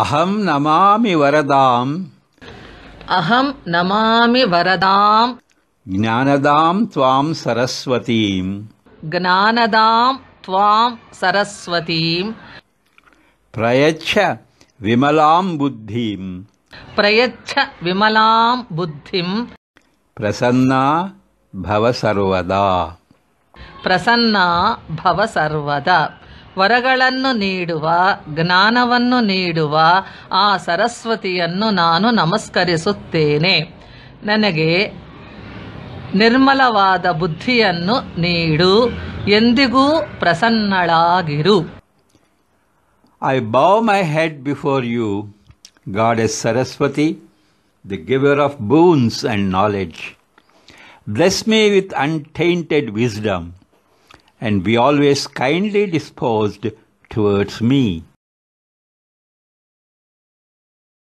ಅಹಂ ನಮಾಮಿ ವರದಾಂ ಅಹಂ ನಮಾಮಿ ವರದಾಂ ಜ್ಞಾನದಾಂ ತ್ವಾಂ ಸರಸ್ವತೀಂ ಜ್ಞಾನದಾಂ ತ್ವಾಂ ಸರಸ್ವತೀಂ ಪ್ರಯಚ್ಛ ವಿಮಲಾಂ ಬುದ್ಧಿಂ ಪ್ರಯಚ್ಛ ವಿಮಲಾಂ ಬುದ್ಧಿಂ ಪ್ರಸನ್ನಾ ಭವ ಸರ್ವದಾ. ಪ್ರಸನ್ನಾ ಭವ ಸರ್ವದಾ. ವರಗಳನ್ನು ನೀಡುವ, ಜ್ಞಾನವನ್ನು ನೀಡುವ ಆ ಸರಸ್ವತಿಯನ್ನು ನಾನು ನಮಸ್ಕರಿಸುತ್ತೇನೆ. ನನಗೆ ನಿರ್ಮಲವಾದ ಬುದ್ಧಿಯನ್ನು ನೀಡು, ಎಂದಿಗೂ ಪ್ರಸನ್ನಳಾಗಿರು. I bow my head before you, Goddess Saraswati, the giver of boons and knowledge. Bless me with untainted wisdom, and be always kindly disposed towards me.